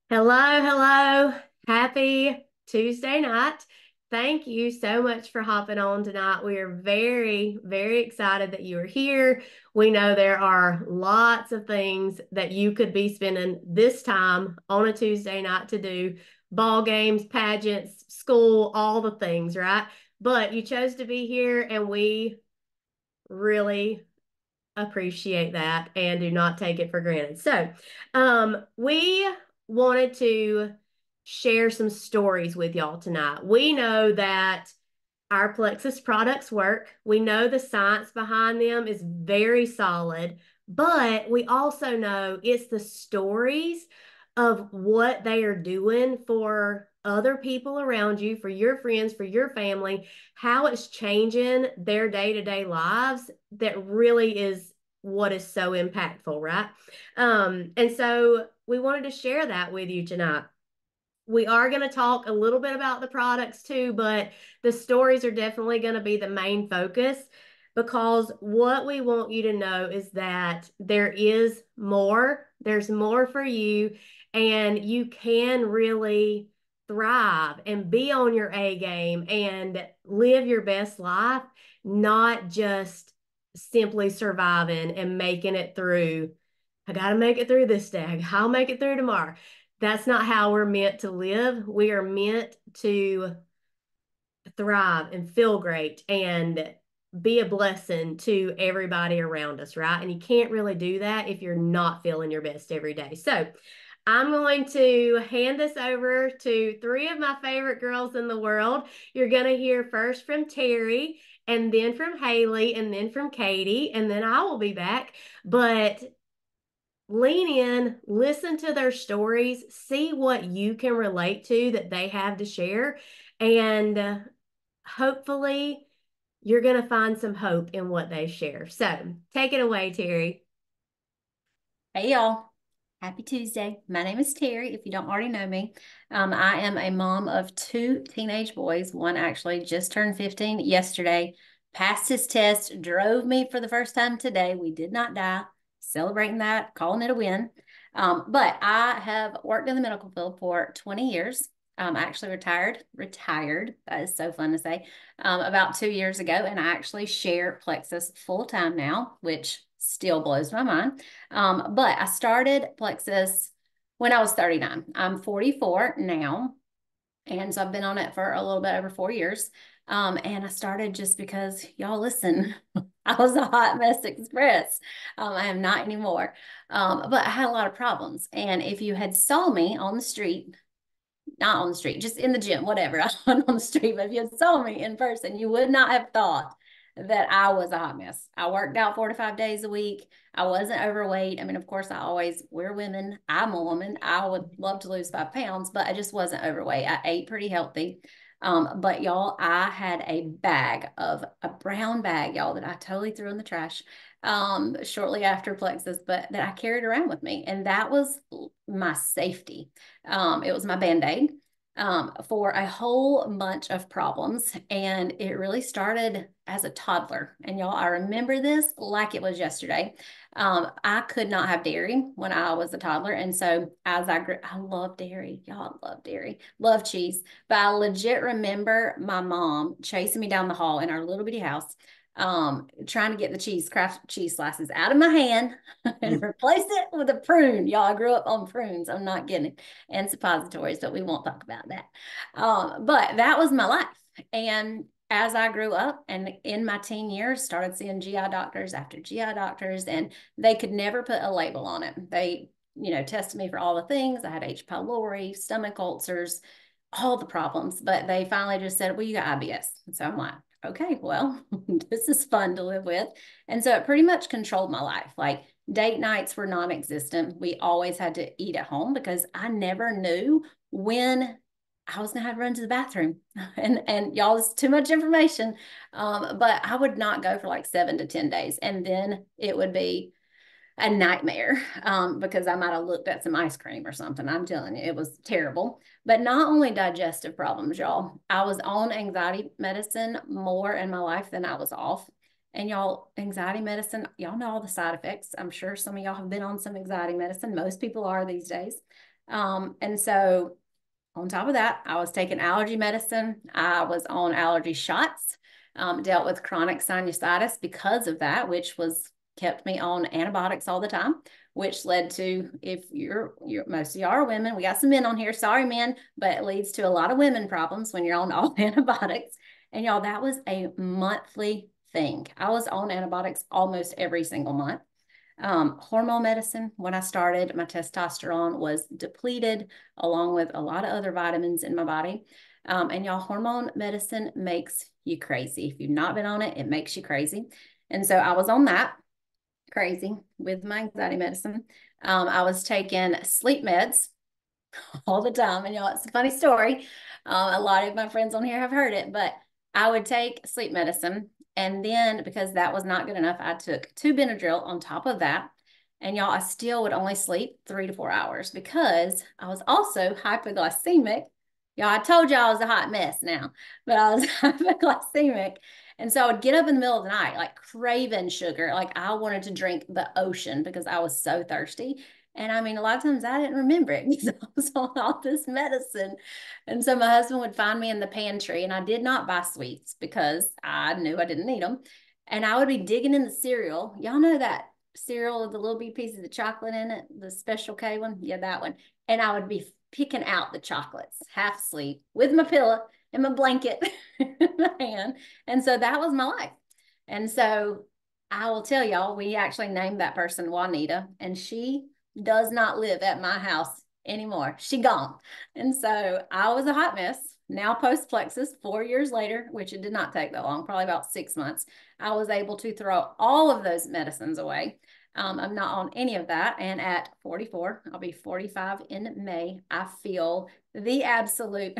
Hello, hello. Happy Tuesday night. Thank you so much for hopping on tonight. We are very, very excited that you are here. We know there are lots of things that you could be spending this time on a Tuesday night to do ball games, pageants, school, all the things, right? But you chose to be here, and we really appreciate that and do not take it for granted. We wanted to share some stories with y'all tonight. We know that our Plexus products work. We know the science behind them is very solid, but we also know it's the stories of what they are doing for other people around you, for your friends, for your family, how it's changing their day-to-day lives that really is what is so impactful, right? And so we wanted to share that with you tonight. We are going to talk a little bit about the products too, but the stories are definitely going to be the main focus because what we want you to know is that there is more. There's more for you, and you can really thrive and be on your A game and live your best life, not just simply surviving and making it through. I got to make it through this day. I'll make it through tomorrow. That's not how we're meant to live. We are meant to thrive and feel great and be a blessing to everybody around us, right? And you can't really do that if you're not feeling your best every day. So, I'm going to hand this over to three of my favorite girls in the world. You're going to hear first from Terri, and then from Haley, and then from Katie, and then I will be back. But lean in, listen to their stories, see what you can relate to that they have to share, and hopefully you're going to find some hope in what they share. So take it away, Terri. Hey y'all. Happy Tuesday. My name is Terri, if you don't already know me. I am a mom of two teenage boys. One actually just turned 15 yesterday, passed his test, drove me for the first time today. We did not die. Celebrating that, calling it a win. But I have worked in the medical field for 20 years. I actually retired. That is so fun to say. About 2 years ago, and I actually share Plexus full time now, which still blows my mind. But I started Plexus when I was 39. I'm 44 now. And so I've been on it for a little bit over 4 years. And I started just because y'all listen, I was a hot mess express. I am not anymore. But I had a lot of problems. And if you had saw me on the street, not on the street, just in the gym, whatever, I wasn't on the street, but if you had saw me in person, you would not have thought that I was a hot mess. I worked out 4 to 5 days a week. I wasn't overweight. I mean, of course, we're women. I'm a woman. I would love to lose 5 pounds, but I just wasn't overweight. I ate pretty healthy. But y'all, I had a brown bag, y'all, that I totally threw in the trash shortly after Plexus, but that I carried around with me. And that was my safety. It was my Band-Aid for a whole bunch of problems. And it really started as a toddler. And y'all, I remember this like it was yesterday. I could not have dairy when I was a toddler. And so as I grew, I love dairy. Y'all, I love dairy, love cheese. But I legit remember my mom chasing me down the hall in our little bitty house, trying to get the craft cheese slices out of my hand and replace it with a prune. Y'all, I grew up on prunes. I'm not kidding. And suppositories, but we won't talk about that. But that was my life. And as I grew up and in my teen years, started seeing GI doctors after GI doctors, and they could never put a label on it. They, tested me for all the things. I had H. pylori, stomach ulcers, all the problems, but they finally just said, well, you got IBS. And so I'm like, okay, well, this is fun to live with. And so it pretty much controlled my life. Like date nights were non-existent. We always had to eat at home because I never knew when I was gonna have to run to the bathroom. And y'all, it's too much information. But I would not go for like 7 to 10 days. And then it would be a nightmare because I might have looked at some ice cream or something. I'm telling you, it was terrible. But not only digestive problems, y'all, I was on anxiety medicine more in my life than I was off. And y'all, anxiety medicine, y'all know all the side effects. I'm sure some of y'all have been on some anxiety medicine. Most people are these days. And so on top of that, I was taking allergy medicine. I was on allergy shots, dealt with chronic sinusitis because of that, which was kept me on antibiotics all the time, which led to, if you're most of y'all are women, we got some men on here, sorry men, but it leads to a lot of women problems when you're on all antibiotics. And y'all, that was a monthly thing. I was on antibiotics almost every single month. Hormone medicine, when I started, my testosterone was depleted along with a lot of other vitamins in my body. And y'all, hormone medicine makes you crazy. If you've not been on it, it makes you crazy. And so I was on that crazy with my anxiety medicine. I was taking sleep meds all the time. And y'all, it's a funny story. A lot of my friends on here have heard it, but I would take sleep medicine. And then because that was not good enough, I took 2 Benadryl on top of that. And y'all, I still would only sleep 3 to 4 hours because I was also hypoglycemic. Y'all, I told y'all I was a hot mess now, but I was hypoglycemic. And so I would get up in the middle of the night, like craving sugar. Like I wanted to drink the ocean because I was so thirsty. And I mean, a lot of times I didn't remember it because I was on all this medicine. And so my husband would find me in the pantry, and I did not buy sweets because I knew I didn't need them. And I would be digging in the cereal. Y'all know that cereal with the little bitty pieces of chocolate in it, the Special K one? Yeah, that one. And I would be picking out the chocolates, half asleep, with my pillow and my blanket in my hand. And so that was my life. And so I will tell y'all, we actually named that person Juanita, and she does not live at my house anymore. She gone. And so I was a hot mess. Now post Plexus, 4 years later, which it did not take that long, probably about 6 months, I was able to throw all of those medicines away. I'm not on any of that. And at 44, I'll be 45 in May. I feel the absolute,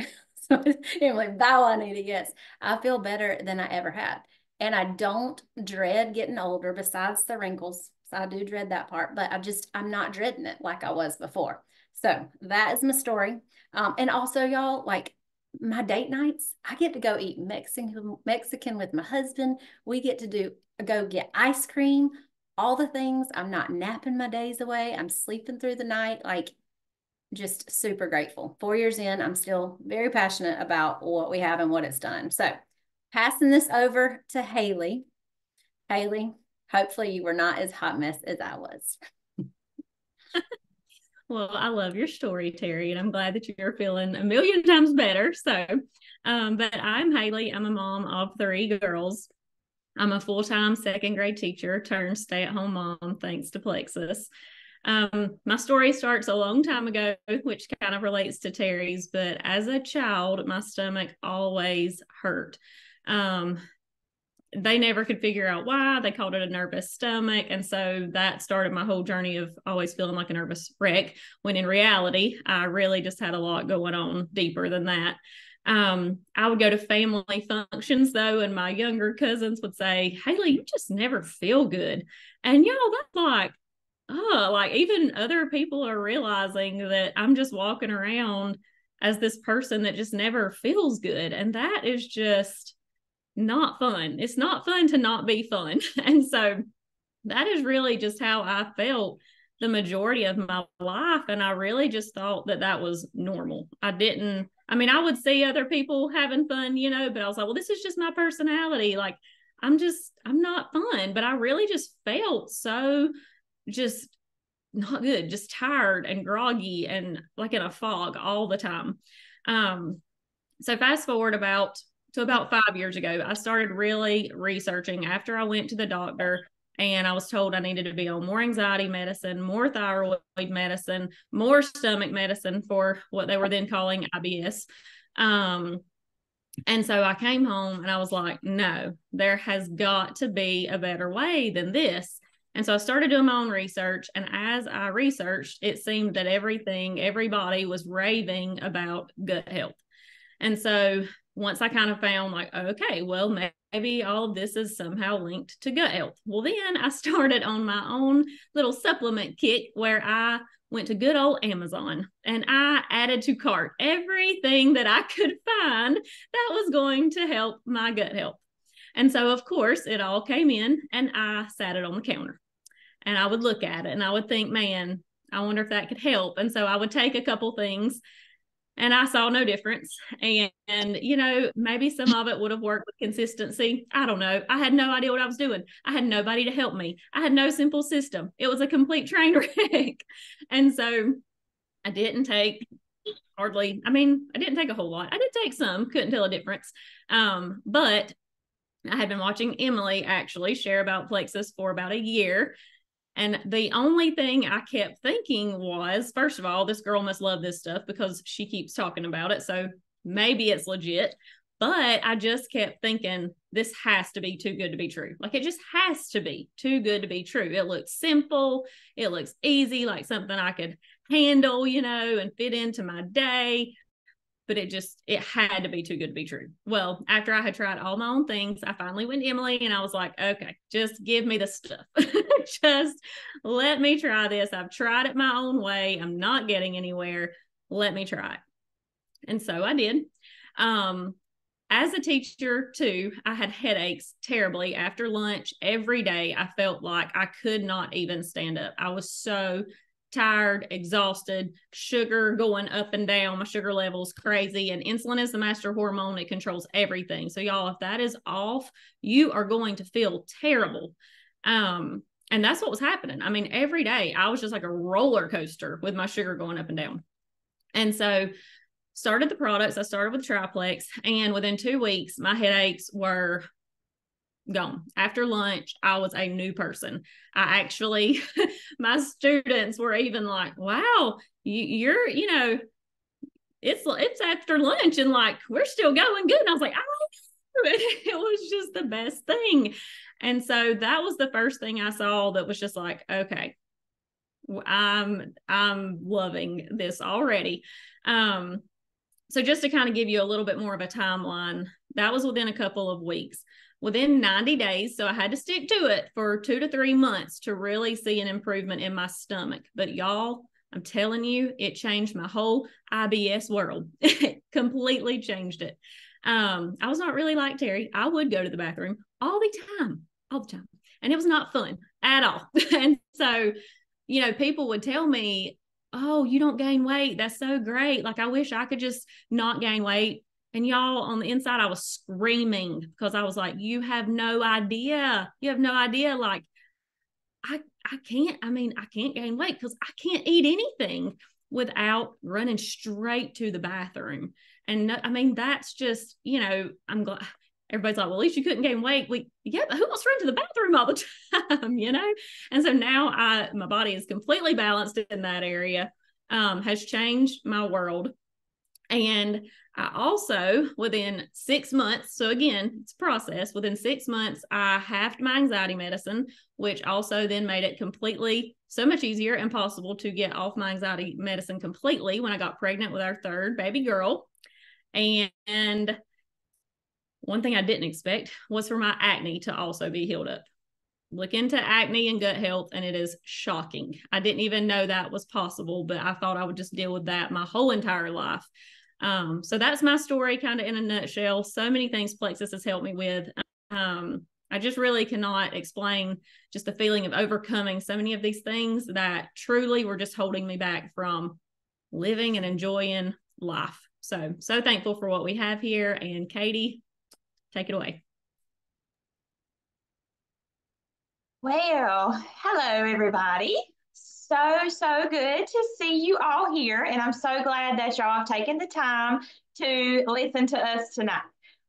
so Emily, bow I need it, yes. I feel better than I ever had. And I don't dread getting older besides the wrinkles. So I do dread that part, but I'm not dreading it like I was before. So that is my story. And also, y'all, like my date nights, I get to go eat Mexican with my husband. We get to go get ice cream, all the things. I'm not napping my days away. I'm sleeping through the night. Like, just super grateful. 4 years in, I'm still very passionate about what we have and what it's done. So passing this over to Haley. Haley, hopefully you were not as hot mess as I was. Well, I love your story, Terri, and I'm glad that you're feeling a million times better. So, but I'm Haley. I'm a mom of 3 girls. I'm a full-time 2nd grade teacher turned stay-at-home mom, thanks to Plexus. My story starts a long time ago, which kind of relates to Terri's, but as a child, my stomach always hurt. They never could figure out why. They called it a nervous stomach. And so that started my whole journey of always feeling like a nervous wreck, when in reality, I really just had a lot going on deeper than that. I would go to family functions though, and my younger cousins would say, Haley, you just never feel good. And y'all, that's like, oh, like even other people are realizing that I'm just walking around as this person that just never feels good. And that is just not fun. It's not fun to not be fun. And so that is really just how I felt the majority of my life. And I really just thought that that was normal. I mean, I would see other people having fun, but I was like, well, this is just my personality. Like, I'm not fun. But I really just felt so just not good, just tired and groggy and like in a fog all the time. So fast forward about 5 years ago, I started really researching after I went to the doctor, and I was told I needed to be on more anxiety medicine, more thyroid medicine, more stomach medicine for what they were then calling IBS. And so I came home and I was like, no, there has got to be a better way than this. And so I started doing my own research. And as I researched, it seemed that everybody was raving about gut health. And so once I kind of found like, okay, well, maybe all of this is somehow linked to gut health. Well, then I started on my own little supplement kick where I went to good old Amazon and I added to cart everything that I could find that was going to help my gut health. And so, of course, it all came in and I sat it on the counter and I would look at it and I would think, man, I wonder if that could help. And so I would take a couple things and I saw no difference. And, you know, maybe some of it would have worked with consistency. I don't know. I had no idea what I was doing. I had nobody to help me. I had no simple system. It was a complete train wreck. And so I didn't take hardly, I mean, I didn't take a whole lot. I did take some, couldn't tell a difference. But I had been watching Emily actually share about Plexus for about a year. And the only thing I kept thinking was, first of all, this girl must love this stuff because she keeps talking about it. So maybe it's legit. But I just kept thinking, this has to be too good to be true. Like, it just has to be too good to be true. It looks simple. It looks easy, like something I could handle, you know, and fit into my day. But it had to be too good to be true. Well, after I had tried all my own things, I finally went to Emily and I was like, okay, just give me the stuff. Just let me try this. I've tried it my own way. I'm not getting anywhere. Let me try it. And so I did. As a teacher too, I had headaches terribly after lunch every day. I felt like I could not even stand up. I was so tired, exhausted, sugar going up and down. My sugar levels crazy. And insulin is the master hormone. It controls everything. So y'all, if that is off, you are going to feel terrible. And that's what was happening. I mean, every day I was just like a roller coaster with my sugar going up and down. And so started the products. I started with Triplex, and within 2 weeks, my headaches were gone. After lunch, I was a new person. I actually, my students were even like, wow, you're, you know, it's after lunch and like, we're still going good. And I was like, oh, it was just the best thing. And so that was the first thing I saw that was just like, okay, I'm loving this already. So just to kind of give you a little bit more of a timeline, that was within a couple of weeks. Within 90 days, so I had to stick to it for 2 to 3 months to really see an improvement in my stomach. But y'all, I'm telling you, it changed my whole IBS world. It completely changed it. I was not really like Terri. I would go to the bathroom all the time. And it was not fun at all. And so, you know, people would tell me, oh, you don't gain weight. That's so great. Like, I wish I could just not gain weight. And y'all, on the inside, I was screaming because I was like, you have no idea. You have no idea. Like, I can't gain weight because I can't eat anything without running straight to the bathroom. And no, I mean, that's just, you know, I'm glad. Everybody's like, well, at least you couldn't gain weight. Yeah, but who wants to run to the bathroom all the time, you know? And so now my body is completely balanced in that area, has changed my world. And I also, within 6 months, so again, it's a process. Within 6 months, I halved my anxiety medicine, which also then made it completely so much easier and possible to get off my anxiety medicine completely when I got pregnant with our third baby girl. And one thing I didn't expect was for my acne to also be healed up. Look into acne and gut health, and it is shocking. I didn't even know that was possible, but I thought I would just deal with that my whole entire life. So that's my story kind of in a nutshell. So many things Plexus has helped me with. I just really cannot explain just the feeling of overcoming so many of these things that truly were just holding me back from living and enjoying life. So thankful for what we have here. And Katie, take it away. Well, hello, everybody. So good to see you all here. And I'm so glad that y'all have taken the time to listen to us tonight.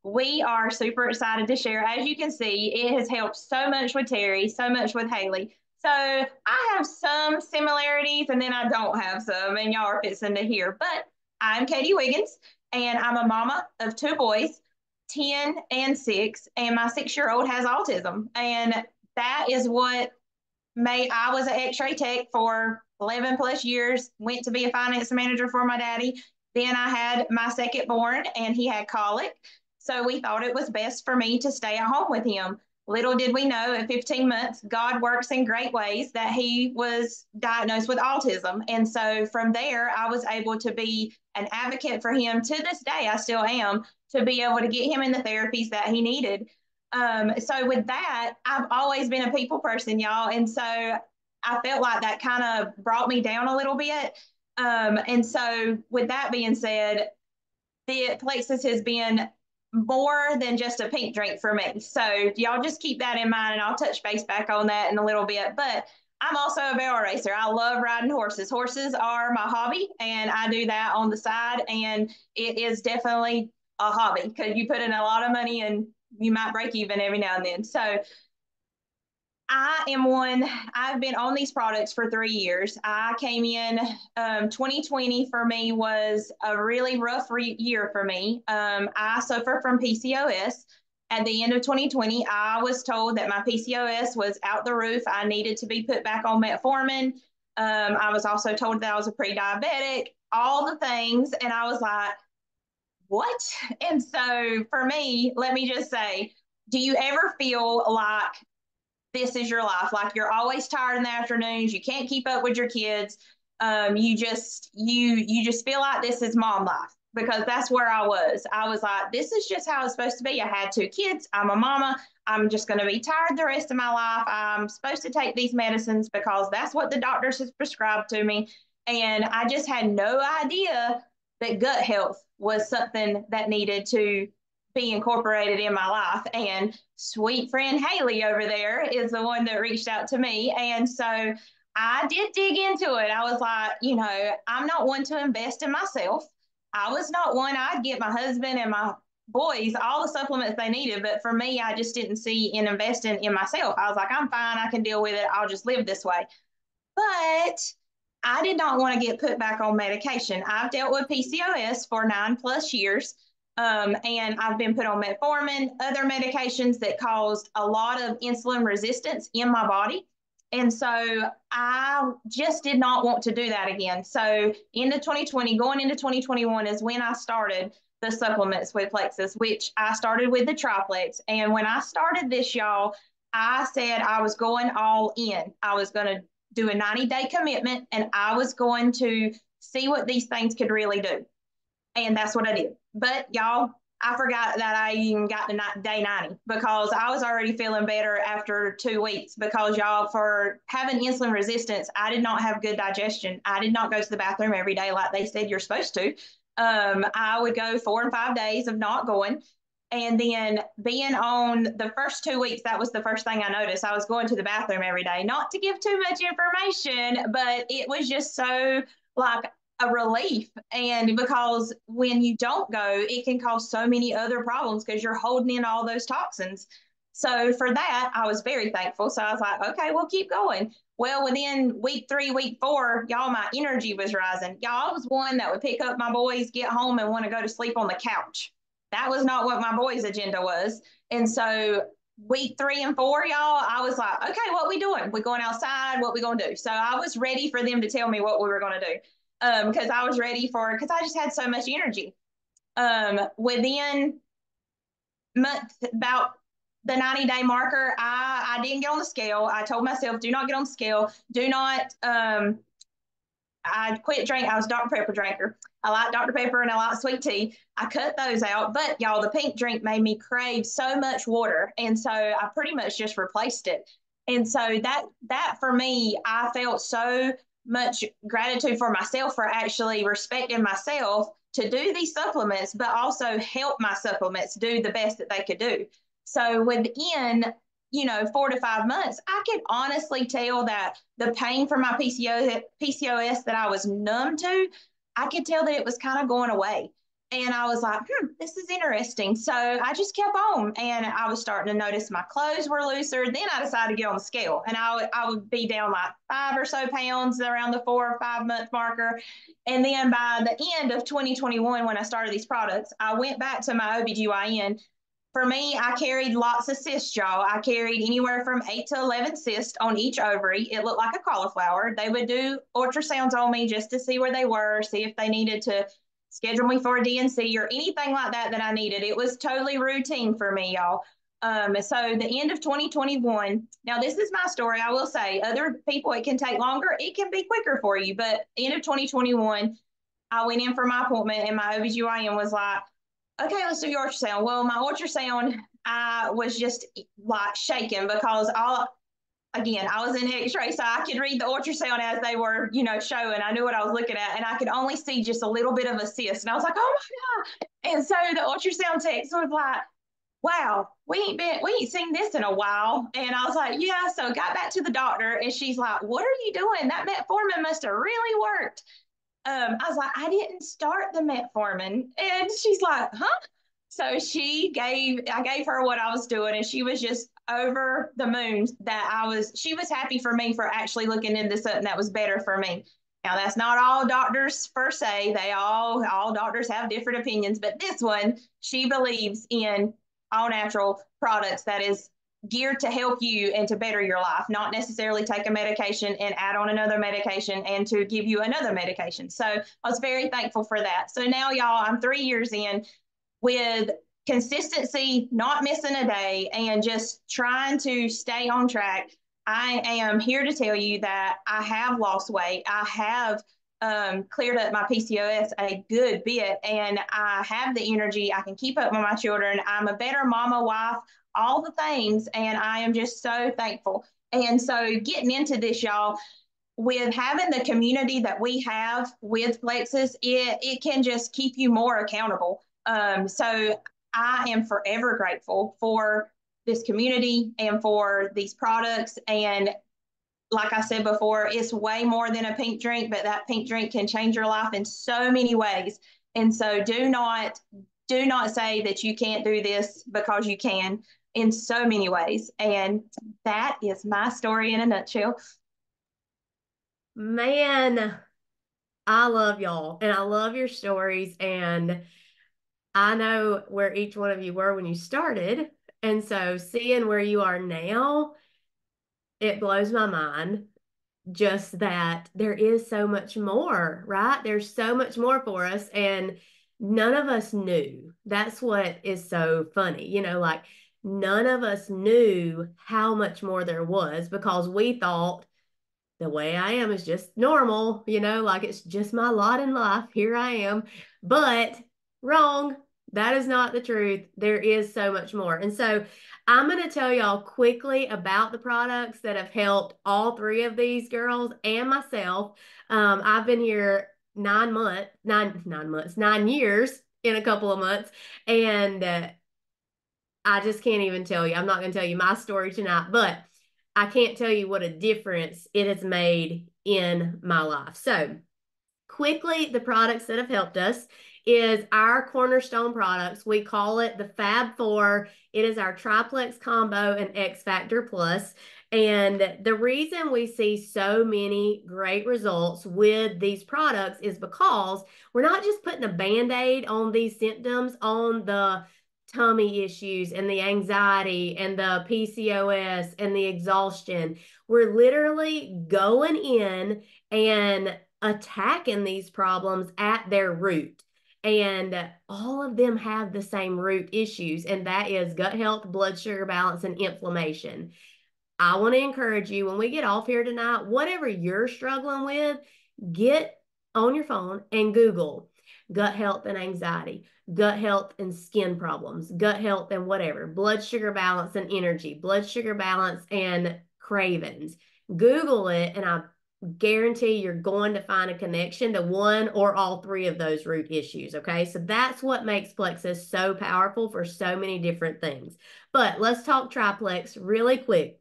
We are super excited to share. As you can see, it has helped so much with Terri, so much with Haley. So I have some similarities and then I don't have some, and y'all are fixing to hear. But I'm Katie Wiggins, and I'm a mama of 2 boys, 10 and 6, and my 6-year-old has autism. And that is what I was an x-ray tech for 11 plus years, went to be a finance manager for my daddy. Then I had my second born and he had colic. So we thought it was best for me to stay at home with him. Little did we know at 15 months, God works in great ways, that he was diagnosed with autism. And so from there, I was able to be an advocate for him. To this day, I still am, to be able to get him in the therapies that he needed. So with that, I've always been a people person, y'all. And so I felt like that kind of brought me down a little bit. And so with that being said, the Plexus has been more than just a pink drink for me. So y'all just keep that in mind, and I'll touch base back on that in a little bit. But I'm also a barrel racer. I love riding horses. Horses are my hobby, and I do that on the side. And it is definitely a hobby because you put in a lot of money and you might break even every now and then. So I've been on these products for 3 years. I came in, 2020 for me was a really rough year for me. I suffer from PCOS. At the end of 2020, I was told that my PCOS was out the roof. I needed to be put back on metformin. I was also told that I was a pre-diabetic, all the things. And I was like, what? And so for me, let me just say, do you ever feel like this is your life? Like you're always tired in the afternoons. You can't keep up with your kids. You just feel like this is mom life, because that's where I was. I was like, this is just how it's supposed to be. I had 2 kids. I'm a mama. I'm just going to be tired the rest of my life. I'm supposed to take these medicines because that's what the doctors has prescribed to me. And I just had no idea that gut health was something that needed to be incorporated in my life. And sweet friend Haley over there is the one that reached out to me. And so I did dig into it. I was like, I'm not one to invest in myself. I was not one. I'd get my husband and my boys all the supplements they needed. But for me, I just didn't see in investing in myself. I was like, I'm fine. I can deal with it. I'll just live this way. But I did not want to get put back on medication. I've dealt with PCOS for 9+ years. And I've been put on metformin, other medications that caused a lot of insulin resistance in my body. And so I just did not want to do that again. So into 2020, going into 2021 is when I started the supplements with Plexus, which I started with the Triplex. And when I started this, y'all, I said I was going all in. I was going to do a 90-day commitment, and I was going to see what these things could really do. And that's what I did. But y'all, I forgot that I even got to day 90, because I was already feeling better after 2 weeks. Because y'all, for having insulin resistance, I did not have good digestion. I did not go to the bathroom every day like they said you're supposed to. I would go 4 and 5 days of not going. And then being on the first 2 weeks, that was the first thing I noticed. I was going to the bathroom every day, not to give too much information, but it was just so like a relief. And because when you don't go, it can cause so many other problems because you're holding in all those toxins. So for that, I was very thankful. So I was like, okay, we'll keep going. Well, within week 3, week 4, y'all, my energy was rising. Y'all, I was one that would pick up my boys, get home, and want to go to sleep on the couch. That was not what my boys' agenda was. And so week 3 and 4, y'all, I was like, okay, what we doing? We going outside? What we going to do? So I was ready for them to tell me what we were going to do. Because I was ready because I just had so much energy. Within about the 90-day marker, I didn't get on the scale. I told myself, do not get on the scale. Do not, I quit drinking. I was Dr. Pepper drinker. I like Dr. Pepper and I like sweet tea. I cut those out. But y'all, the pink drink made me crave so much water. And so I pretty much just replaced it. And so that for me, I felt so much gratitude for myself for actually respecting myself to do these supplements, but also help my supplements do the best that they could do. So within 4 to 5 months, I could honestly tell that the pain from my PCOS that I was numb to, I could tell that it was kind of going away. And I was like, this is interesting. So I just kept on, and I was starting to notice my clothes were looser. Then I decided to get on the scale, and I would be down like 5 or so pounds around the 4 or 5 month marker. And then by the end of 2021, when I started these products, I went back to my OBGYN. For me, I carried lots of cysts, y'all. I carried anywhere from 8 to 11 cysts on each ovary. It looked like a cauliflower. They would do ultrasounds on me just to see where they were, see if they needed to schedule me for a DNC or anything like that I needed. It was totally routine for me, y'all. So the end of 2021, now this is my story. I will say, other people, it can take longer. It can be quicker for you. But end of 2021, I went in for my appointment, and my OBGYN was like, okay, let's do your ultrasound. Well, my ultrasound, I was just like shaking because again, I was in X-ray, so I could read the ultrasound as they were, showing. I knew what I was looking at, and I could only see just a little bit of a cyst. And I was like, oh my God. And so the ultrasound tech was like, wow, we ain't seen this in a while. And I was like, yeah. So got back to the doctor, and she's like, what are you doing? That metformin must have really worked. I was like, I didn't start the metformin. And she's like, huh? So I gave her what I was doing, and she was just over the moon that she was happy for me for actually looking into something that was better for me. Now, that's not all doctors per se. All doctors have different opinions, but this one, she believes in all natural products that is geared to help you and to better your life, not necessarily take a medication and add on another medication and to give you another medication. So I was very thankful for that. So now, y'all, I'm 3 years in with consistency, not missing a day, and just trying to stay on track. I am here to tell you that I have lost weight. I have cleared up my PCOS a good bit, and I have the energy. I can keep up with my children. I'm a better mama, wife, all the things, and I am just so thankful. And so getting into this, y'all, with having the community that we have with Plexus, it can just keep you more accountable. So I am forever grateful for this community and for these products. And like I said before, it's way more than a pink drink, but that pink drink can change your life in so many ways. And so do not say that you can't do this, because you can in so many ways. And that is my story in a nutshell. Man, I love y'all and I love your stories, and I know where each one of you were when you started. And so seeing where you are now, it blows my mind. Just that there is so much more, right? There's so much more for us, and none of us knew. That's what is so funny. Like none of us knew how much more there was, because we thought the way I am is just normal, like it's just my lot in life. Here I am. But wrong. That is not the truth. There is so much more. And so I'm going to tell y'all quickly about the products that have helped all three of these girls and myself. I've been here 9 years in a couple of months. And I just can't even tell you. I'm not going to tell you my story tonight, but I can't tell you what a difference it has made in my life. So quickly, the products that have helped us is our cornerstone products. We call it the Fab Four. It is our Triplex combo and X Factor Plus. And the reason we see so many great results with these products is because we're not just putting a Band-Aid on these symptoms, on the tummy issues and the anxiety and the PCOS and the exhaustion. We're literally going in and attacking these problems at their root. And all of them have the same root issues, and that is gut health, blood sugar balance, and inflammation. I want to encourage you, when we get off here tonight, whatever you're struggling with, get on your phone and Google gut health and anxiety, gut health and skin problems, gut health and whatever, blood sugar balance and energy, blood sugar balance and cravings. Google it, and I guarantee you're going to find a connection to one or all three of those root issues. Okay, so that's what makes Plexus so powerful for so many different things. But let's talk Triplex really quick.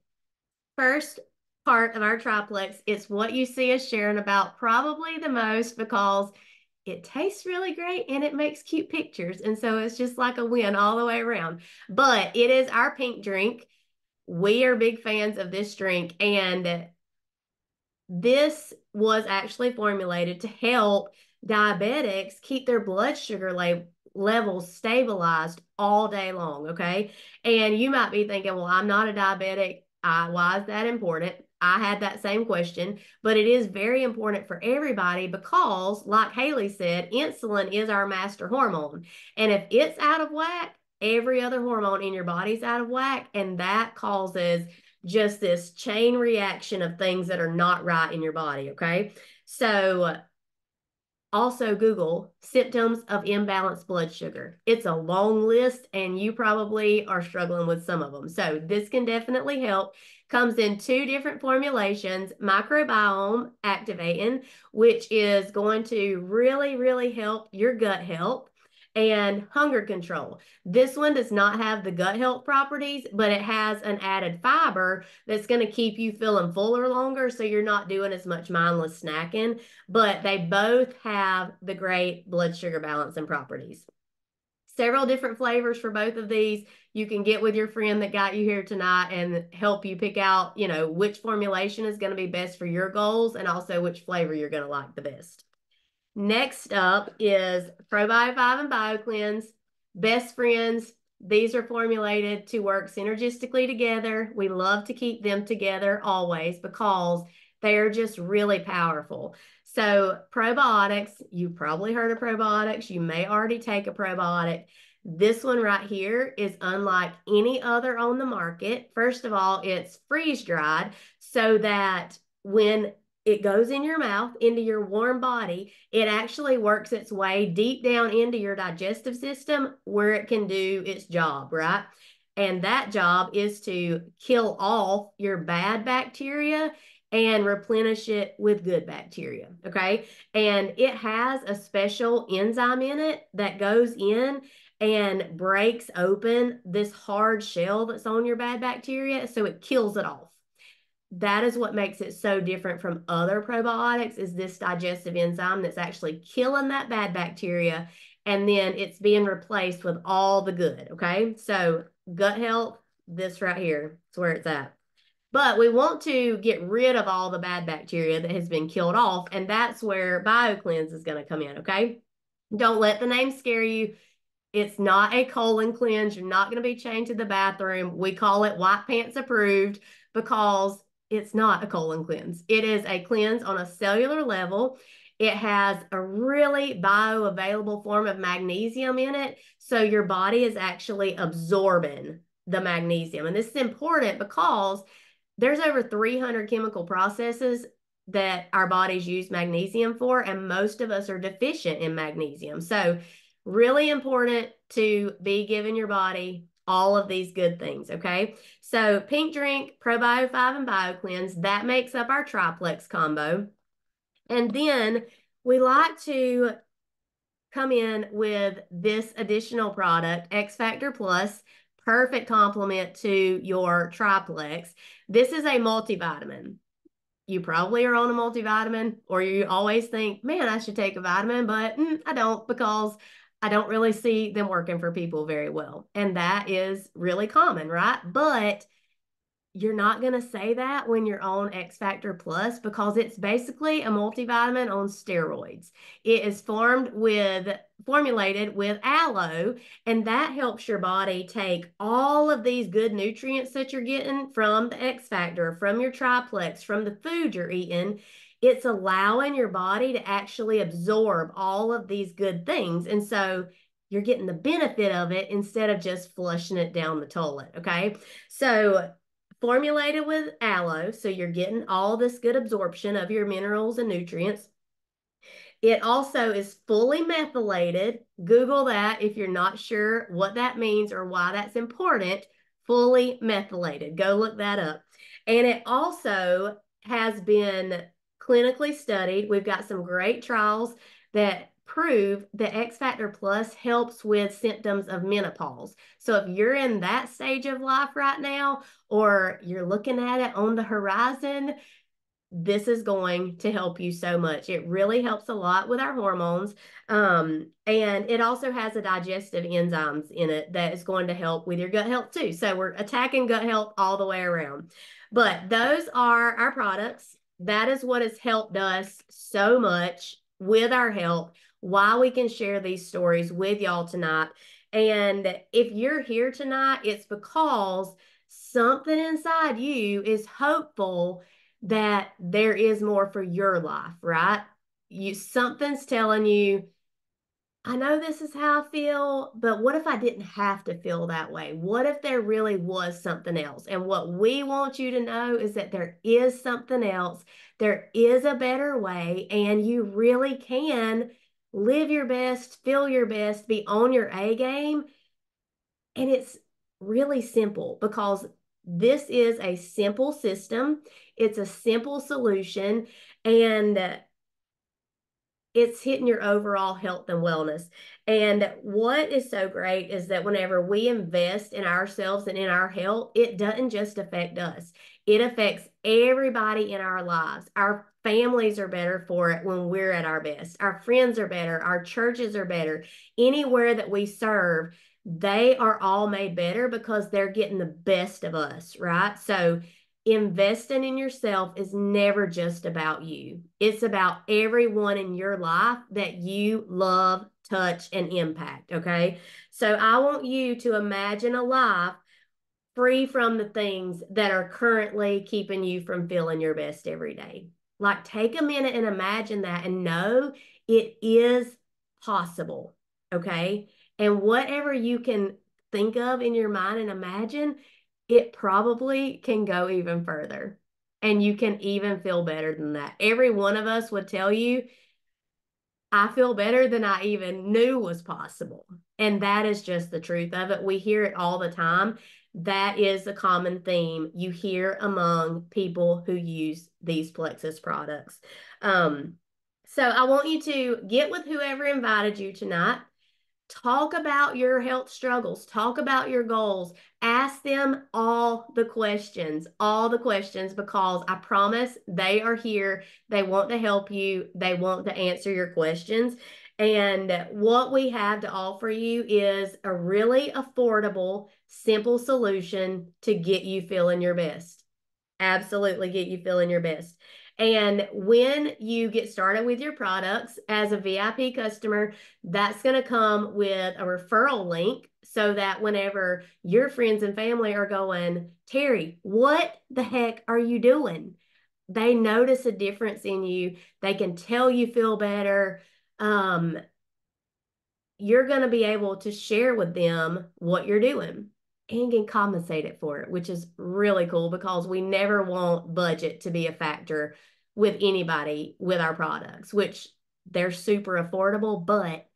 First part of our Triplex, it's what you see us sharing about probably the most, because it tastes really great and it makes cute pictures. And so it's just like a win all the way around. But it is our pink drink. We are big fans of this drink, and this was actually formulated to help diabetics keep their blood sugar levels stabilized all day long, okay? And you might be thinking, well, I'm not a diabetic. Why is that important? I had that same question, but it is very important for everybody because, like Haley said, insulin is our master hormone. And if it's out of whack, every other hormone in your body's out of whack, and that causes just this chain reaction of things that are not right in your body, okay? So Also, Google symptoms of imbalanced blood sugar. It's a long list, and you probably are struggling with some of them. So this can definitely help. Comes in 2 different formulations, microbiome activating, which is going to really, really help your gut health, and hunger control. This one does not have the gut health properties, but it has an added fiber that's going to keep you feeling fuller longer, so you're not doing as much mindless snacking. But they both have the great blood sugar balancing properties. Several different flavors for both of these. You can get with your friend that got you here tonight and help you pick out, which formulation is going to be best for your goals, and also which flavor you're going to like the best. Next up is Probio 5 and BioCleanse. Best friends. These are formulated to work synergistically together. We love to keep them together always because they are just really powerful. So probiotics, you've probably heard of probiotics. You may already take a probiotic. This one right here is unlike any other on the market. First of all, it's freeze dried so that when it goes in your mouth, into your warm body, it actually works its way deep down into your digestive system where it can do its job, right? And that job is to kill off your bad bacteria and replenish it with good bacteria, okay? And it has a special enzyme in it that goes in and breaks open this hard shell that's on your bad bacteria, so it kills it off. That is what makes it so different from other probiotics, is this digestive enzyme that's actually killing that bad bacteria, and then it's being replaced with all the good, okay? So gut health, this right here is where it's at. But we want to get rid of all the bad bacteria that has been killed off, and that's where BioCleanse is going to come in, okay? Don't let the name scare you. It's not a colon cleanse. You're not going to be chained to the bathroom. We call it white pants approved because it's not a colon cleanse. It is a cleanse on a cellular level. It has a really bioavailable form of magnesium in it, so your body is actually absorbing the magnesium. And this is important because there's over 300 chemical processes that our bodies use magnesium for, and most of us are deficient in magnesium. So really important to be giving your body all of these good things, okay? So pink drink, Probio 5 and BioCleanse, that makes up our Triplex combo. And then we like to come in with this additional product, X Factor Plus, perfect complement to your Triplex. This is a multivitamin. You probably are on a multivitamin, or you always think, man, I should take a vitamin, but I don't, because I don't really see them working for people very well. And that is really common, right? But you're not going to say that when you're on X Factor Plus, because it's basically a multivitamin on steroids. It is formulated with aloe, and that helps your body take all of these good nutrients that you're getting from the X Factor, from your Triplex, from the food you're eating. It's allowing your body to actually absorb all of these good things. And so you're getting the benefit of it instead of just flushing it down the toilet, okay? So formulated with aloe, so you're getting all this good absorption of your minerals and nutrients. It also is fully methylated. Google that if you're not sure what that means or why that's important. Fully methylated. Go look that up. And it also has been clinically studied. We've got some great trials that prove that X Factor Plus helps with symptoms of menopause. So if you're in that stage of life right now, or you're looking at it on the horizon, this is going to help you so much. It really helps a lot with our hormones. And it also has a digestive enzymes in it that is going to help with your gut health too. So we're attacking gut health all the way around. But those are our products. That is what has helped us so much with our health, why we can share these stories with y'all tonight. And if you're here tonight, it's because something inside you is hopeful that there is more for your life, right? Something's telling you I know this is how I feel, but what if I didn't have to feel that way? What if there really was something else? And what we want you to know is that there is something else. There is a better way, and you really can live your best, feel your best, be on your A game. And it's really simple because this is a simple system. It's a simple solution, and it's hitting your overall health and wellness. And what is so great is that whenever we invest in ourselves and in our health, it doesn't just affect us. It affects everybody in our lives. Our families are better for it when we're at our best. Our friends are better. Our churches are better. Anywhere that we serve, they are all made better because they're getting the best of us, right? So investing in yourself is never just about you. It's about everyone in your life that you love, touch, and impact. Okay. So I want you to imagine a life free from the things that are currently keeping you from feeling your best every day. Like, take a minute and imagine that and know it is possible. Okay. And whatever you can think of in your mind and imagine, it probably can go even further. And you can even feel better than that. Every one of us would tell you, I feel better than I even knew was possible. And that is just the truth of it. We hear it all the time. That is a common theme you hear among people who use these Plexus products. So I want you to get with whoever invited you tonight. Talk about your health struggles. Talk about your goals. Ask them all the questions, because I promise they are here. They want to help you. They want to answer your questions. And what we have to offer you is a really affordable, simple solution to get you feeling your best. Absolutely get you feeling your best. And when you get started with your products as a VIP customer, that's going to come with a referral link so that whenever your friends and family are going, Terri, what the heck are you doing? They notice a difference in you. They can tell you feel better. You're going to be able to share with them what you're doing and get compensated for it, which is really cool because we never want budget to be a factor with anybody with our products, which they're super affordable, but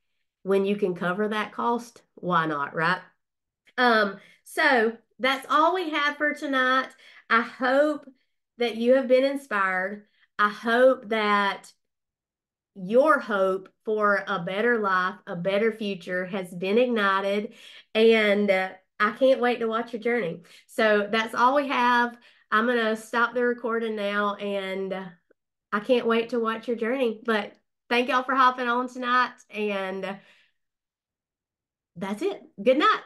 when you can cover that cost, why not, right? So that's all we have for tonight. I hope that you have been inspired. I hope that your hope for a better life, a better future has been ignited. And I can't wait to watch your journey. So that's all we have. I'm going to stop the recording now, and I can't wait to watch your journey. But thank y'all for hopping on tonight. And that's it. Good night.